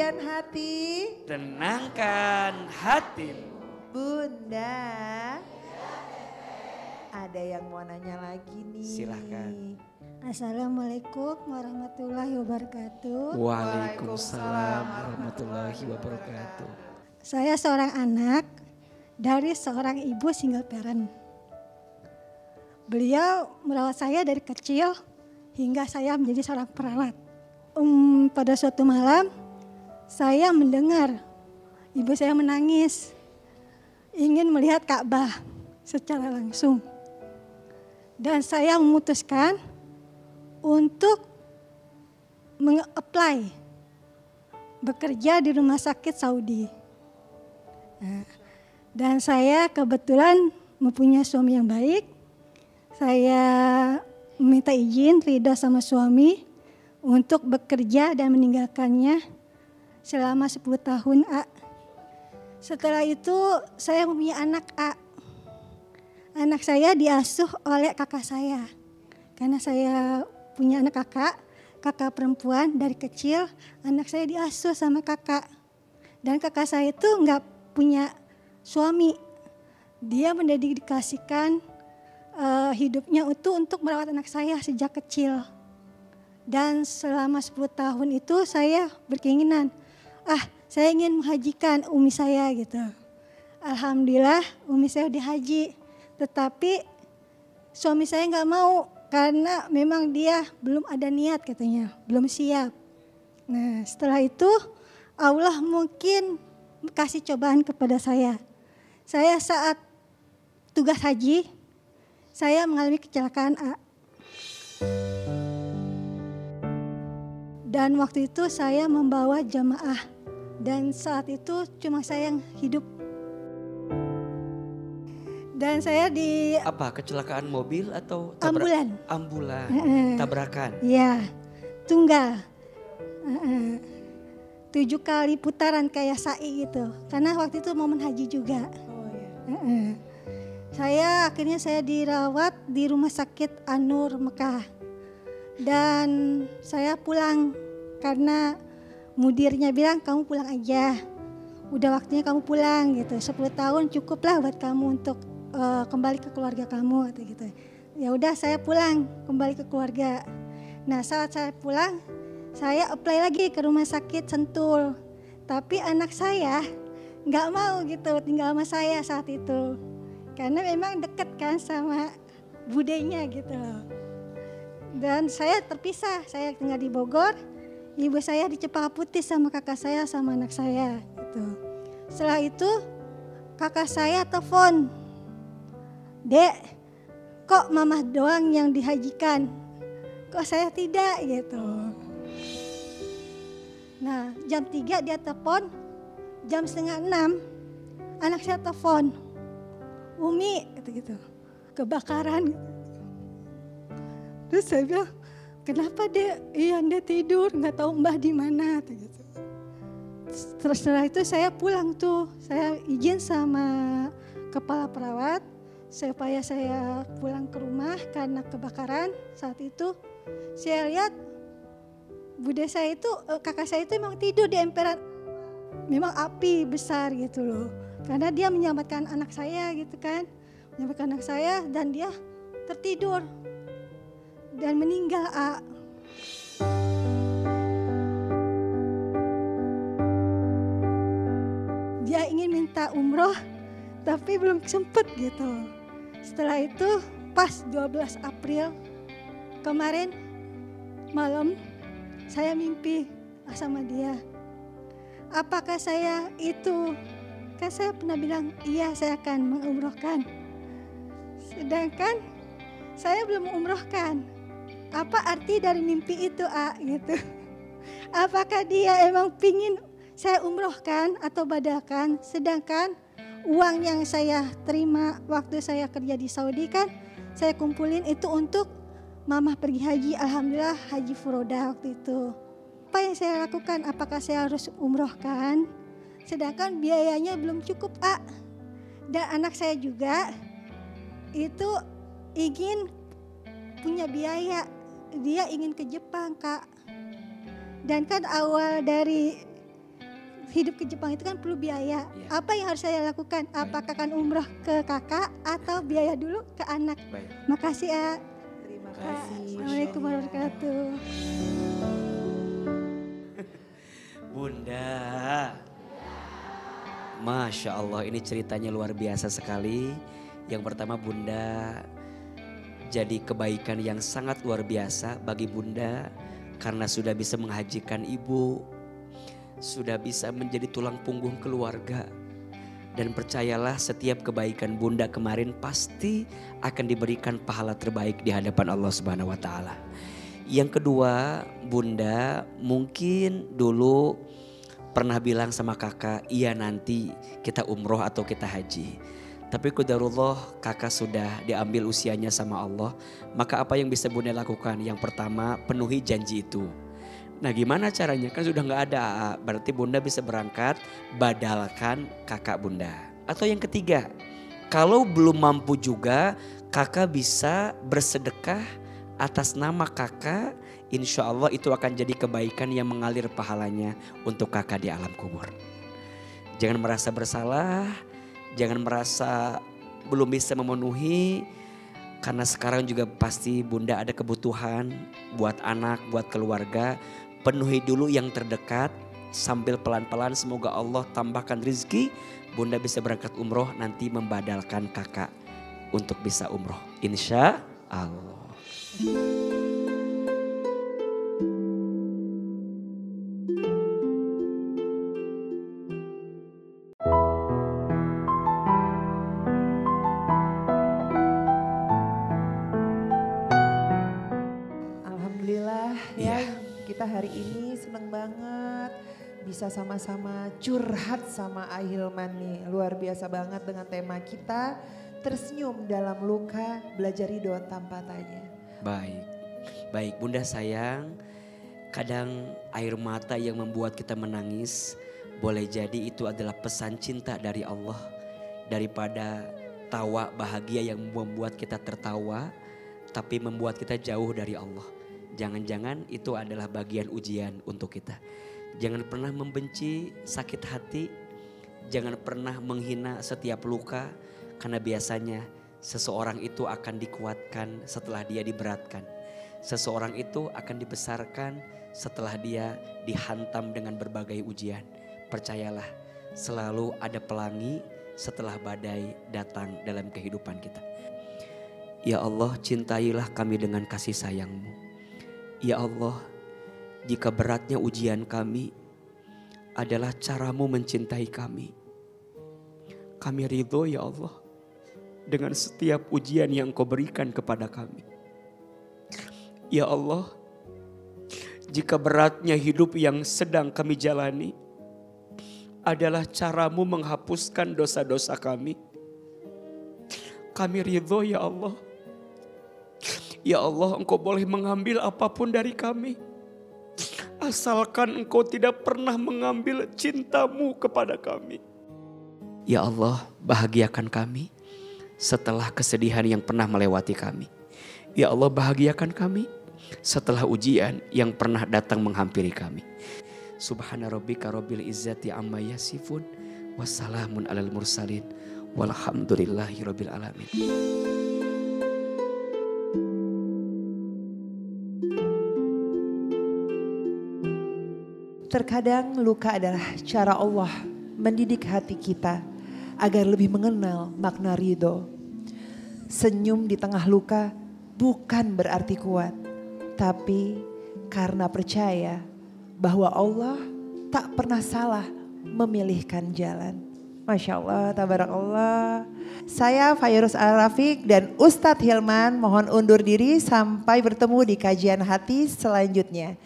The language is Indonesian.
impian hati, tenangkan hatimu. Bunda. Ada yang mau nanya lagi nih. Silahkan. Assalamualaikum warahmatullahi wabarakatuh. Waalaikumsalam warahmatullahi wabarakatuh. Saya seorang anak dari seorang ibu single parent. Beliau merawat saya dari kecil hingga saya menjadi seorang perawat. Pada suatu malam saya mendengar ibu saya menangis, ingin melihat Ka'bah secara langsung. Dan saya memutuskan untuk meng-apply bekerja di rumah sakit Saudi. Dan saya kebetulan mempunyai suami yang baik. Saya meminta izin ridha sama suami untuk bekerja dan meninggalkannya selama 10 tahun, A. Setelah itu saya mempunyai anak, A. Anak saya diasuh oleh kakak saya. Karena saya punya anak kakak perempuan dari kecil, anak saya diasuh sama kakak. Dan kakak saya itu nggak punya suami. Dia mendedikasikan hidupnya untuk merawat anak saya sejak kecil. Dan selama 10 tahun itu saya berkeinginan, saya ingin menghajikan umi saya gitu. Alhamdulillah umi saya udah haji, tetapi suami saya nggak mau karena memang dia belum ada niat katanya, belum siap. Nah setelah itu Allah mungkin kasih cobaan kepada saya. Saya saat tugas haji, saya mengalami kecelakaan, A. Dan waktu itu saya membawa jamaah dan saat itu cuma saya yang hidup. Dan saya di Apa, kecelakaan mobil atau ambulan. Ambulan, tabrakan. Iya, tunggal. 7 kali putaran kayak sa'i gitu. Karena waktu itu momen haji juga. Akhirnya saya dirawat di rumah sakit An-Nur Mekah. Dan saya pulang karena mudirnya bilang kamu pulang aja. Udah waktunya kamu pulang gitu. 10 tahun cukuplah buat kamu untuk kembali ke keluarga kamu gitu. Ya udah saya pulang kembali ke keluarga. Nah saat saya pulang saya apply lagi ke rumah sakit Sentul. Tapi anak saya nggak mau gitu tinggal sama saya saat itu. Karena memang deket kan sama budenya gitu loh. Dan saya terpisah, saya tinggal di Bogor, ibu saya di Cepaka Putih sama kakak saya sama anak saya gitu. Setelah itu kakak saya telepon, Dek, kok mama doang yang dihajikan, kok saya tidak gitu. Nah jam 3 dia telepon, jam 5:30 anak saya telepon, Umi gitu, kebakaran. Terus saya bilang, kenapa Dek? Iya Anda tidur, nggak tahu Mbah di mana gitu. Terus setelah itu saya pulang tuh, saya izin sama kepala perawat supaya saya pulang ke rumah karena kebakaran. Saat itu saya lihat bude saya itu, kakak saya itu memang tidur di emperan, memang api besar gitu loh. Karena dia menyelamatkan anak saya gitu kan, menyelamatkan anak saya dan dia tertidur dan meninggal, A. Dia ingin minta umroh tapi belum sempet gitu. Setelah itu pas 12 April kemarin malam saya mimpi sama dia. Apakah saya itu, kan saya pernah bilang iya saya akan mengumrohkan. Sedangkan saya belum umrohkan. Apa arti dari mimpi itu, A gitu? Apakah dia emang pingin saya umrohkan atau badalkan? Sedangkan uang yang saya terima waktu saya kerja di Saudi kan saya kumpulin itu untuk mama pergi haji. Alhamdulillah haji furoda waktu itu. Apa yang saya lakukan? Apakah saya harus umrohkan? Sedangkan biayanya belum cukup, A. Dan anak saya juga itu ingin punya biaya. Dia ingin ke Jepang, Kak. Dan kan awal dari hidup ke Jepang itu kan perlu biaya. Iya. Apa yang harus saya lakukan? Apakah akan umroh ke kakak atau biaya dulu ke anak? Baik. Makasih ya. Terima Kak. kasih. Assalamualaikum warahmatullahi wabarakatuh. Bunda. Masya Allah, ini ceritanya luar biasa sekali. Yang pertama, Bunda jadi kebaikan yang sangat luar biasa bagi Bunda karena sudah bisa menghajikan ibu, sudah bisa menjadi tulang punggung keluarga. Dan percayalah, setiap kebaikan Bunda kemarin pasti akan diberikan pahala terbaik di hadapan Allah Subhanahu wa taala. Yang kedua, Bunda mungkin dulu pernah bilang sama kakak, iya nanti kita umroh atau kita haji. Tapi qadarullah, kakak sudah diambil usianya sama Allah. Maka apa yang bisa Bunda lakukan? Yang pertama, penuhi janji itu. Nah, gimana caranya? Kan sudah gak ada. Berarti Bunda bisa berangkat, badalkan kakak Bunda. Atau yang ketiga, kalau belum mampu juga, kakak bisa bersedekah atas nama kakak. Insya Allah itu akan jadi kebaikan yang mengalir pahalanya untuk kakak di alam kubur. Jangan merasa bersalah, jangan merasa belum bisa memenuhi. Karena sekarang juga pasti Bunda ada kebutuhan buat anak, buat keluarga. Penuhi dulu yang terdekat sambil pelan-pelan semoga Allah tambahkan rezeki. Bunda bisa berangkat umroh, nanti membadalkan kakak untuk bisa umroh. Insya Allah. Alhamdulillah ya, kita hari ini seneng banget bisa sama-sama curhat sama Ahilman nih. Luar biasa banget dengan tema kita, tersenyum dalam luka, belajar ridho tanpa tanya. Baik Bunda sayang, kadang air mata yang membuat kita menangis boleh jadi itu adalah pesan cinta dari Allah. Daripada tawa bahagia yang membuat kita tertawa tapi membuat kita jauh dari Allah. Jangan-jangan itu adalah bagian ujian untuk kita. Jangan pernah membenci, sakit hati. Jangan pernah menghina setiap luka. Karena biasanya seseorang itu akan dikuatkan setelah dia diberatkan. Seseorang itu akan dibesarkan setelah dia dihantam dengan berbagai ujian. Percayalah, selalu ada pelangi setelah badai datang dalam kehidupan kita. Ya Allah, cintailah kami dengan kasih sayang-Mu. Ya Allah, jika beratnya ujian kami adalah cara-Mu mencintai kami. Kami ridho ya Allah dengan setiap ujian yang Kau berikan kepada kami. Ya Allah, jika beratnya hidup yang sedang kami jalani adalah cara-Mu menghapuskan dosa-dosa kami. Kami ridho ya Allah. Ya Allah, Engkau boleh mengambil apapun dari kami. Asalkan Engkau tidak pernah mengambil cinta-Mu kepada kami. Ya Allah, bahagiakan kami setelah kesedihan yang pernah melewati kami. Ya Allah, bahagiakan kami setelah ujian yang pernah datang menghampiri kami. Subhana rabbika rabbil izzati amma yasifun. Wassalamun alal mursalin. Walhamdulillahi rabbil alamin. Terkadang luka adalah cara Allah mendidik hati kita agar lebih mengenal makna ridho. Senyum di tengah luka bukan berarti kuat, tapi karena percaya bahwa Allah tak pernah salah memilihkan jalan. Masya Allah, tabarakallah. Saya Fairuz Al-Rafiq dan Ustadz Hilman mohon undur diri sampai bertemu di kajian hati selanjutnya.